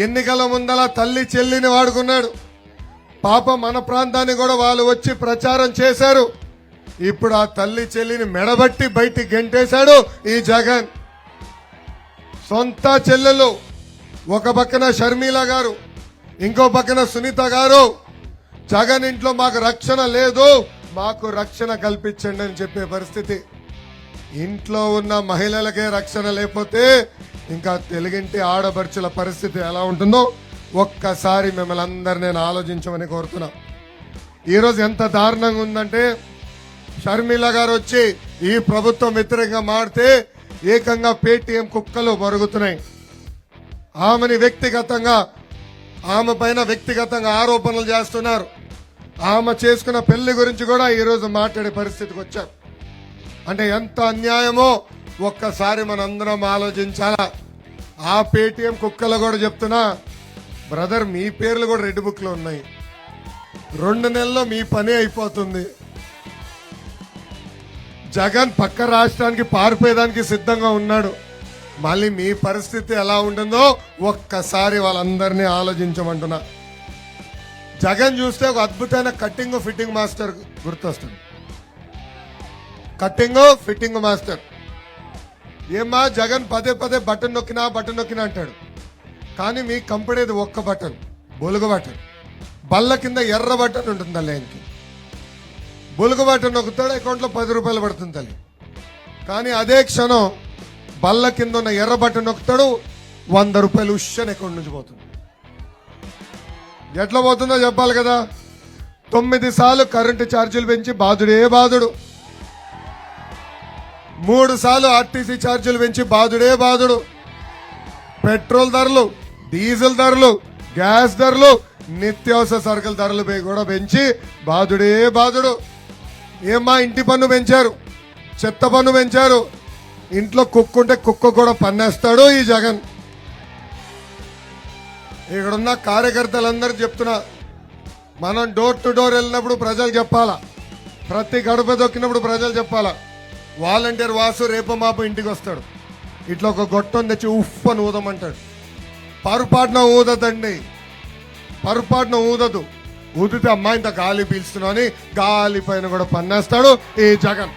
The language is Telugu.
ఎన్నికల ముందల తల్లి చెల్లిని వాడుకున్నాడు. పాప మన ప్రాంతాన్ని కూడా వాళ్ళు వచ్చి ప్రచారం చేశారు. ఇప్పుడు ఆ తల్లి చెల్లిని మెడబట్టి బయటికి గెంటేశాడు ఈ జగన్. సొంత చెల్లెలు ఒక పక్కన షర్మిల గారు, ఇంకో పక్కన సునీత గారు, జగన్ ఇంట్లో మాకు రక్షణ లేదు, మాకు రక్షణ కల్పించండి అని చెప్పే పరిస్థితి. ఇంట్లో ఉన్న మహిళలకే రక్షణ లేకపోతే ఇంకా తెలుగింటి ఆడపడుచుల పరిస్థితి ఎలా ఉంటుందో ఒక్కసారి మిమ్మల్ని అందరు నేను ఆలోచించమని కోరుతున్నా. ఈరోజు ఎంత దారుణంగా ఉందంటే, షర్మిల గారు వచ్చి ఈ ప్రభుత్వం వ్యతిరేకంగా మాడితే ఏకంగా పేటీఎం కుక్కలు మరుగుతున్నాయి. ఆమెని వ్యక్తిగతంగా, ఆమె పైన వ్యక్తిగతంగా ఆరోపణలు చేస్తున్నారు. ఆమె చేసుకున్న పెళ్లి గురించి కూడా ఈరోజు మాట్లాడే పరిస్థితికి వచ్చాం. అంటే ఎంత అన్యాయమో ఒక్కసారి మనందరం ఆలోచించాలా. ఆ పేటీఎం కుక్కలు కూడా చెప్తున్నా, బ్రదర్ మీ పేర్లు కూడా రెడ్ బుక్ లో ఉన్నాయి. 2 నెలల్లో మీ పని అయిపోతుంది. జగన్ పక్క రాష్ట్రానికి పారిపోయేదానికి సిద్ధంగా ఉన్నాడు. మళ్ళీ మీ పరిస్థితి ఎలా ఉంటుందో ఒక్కసారి వాళ్ళందరినీ ఆలోచించమంటున్నా. జగన్ చూస్తే ఒక అద్భుతమైన కట్టింగ్ ఫిట్టింగ్ మాస్టర్ గుర్తొస్తుంది. Cutting fitting master. ఏమా జగన్ పదే పదే బటన్ నొక్కినా అంటాడు. కానీ మీ కంపెనీది ఒక్క బటన్, బొలుగు బటన్. బల్ల కింద ఎర్ర బటన్ ఉంటుంది తల్లి ఆయనకి. బొలుగు బటన్ నొక్కుతాడు, అకౌంట్లో 10 రూపాయలు పడుతుంది తల్లి. కానీ అదే క్షణం బల్ల కింద ఉన్న ఎర్ర బటన్ నొక్కుతాడు, 100 రూపాయలు ఉష్షన్ అకౌంట్ నుంచి పోతుంది. ఎట్లా పోతుందో చెప్పాలి కదా. 9 సార్లు కరెంటు ఛార్జీలు పెంచి బాధుడే బాధుడు. 3 సార్లు ఆర్టీసీ ఛార్జీలు పెంచి బాధుడే బాధుడు. పెట్రోల్ ధరలు, డీజిల్ ధరలు, గ్యాస్ ధరలు, నిత్యావసర సరుకుల ధరలు కూడా పెంచి బాధుడే బాధుడు. ఏమా ఇంటి పన్ను పెంచారు, చెత్త పన్ను పెంచారు. ఇంట్లో కుక్క ఉంటే కుక్క కూడా పన్నేస్తాడు ఈ జగన్. ఇక్కడున్న కార్యకర్తలందరూ చెప్తున్నా, మనం డోర్ టు డోర్ వెళ్ళినప్పుడు ప్రజలు చెప్పాలా, ప్రతి గడప దొక్కినప్పుడు ప్రజలు చెప్పాలా. వాలంటీర్ వాసు రేపు మాపు ఇంటికి వస్తాడు, ఇట్లా ఒక గొట్టం తెచ్చి ఉఫ్ అని ఊదమంటాడు. పొరపాటున ఊదదండి, పొరపాటున ఊదదు. ఊదితే అమ్మాయి ఇంత గాలి పీల్చుతున్నా అని గాలి పైన కూడా పన్నేస్తాడు ఈ జగన్.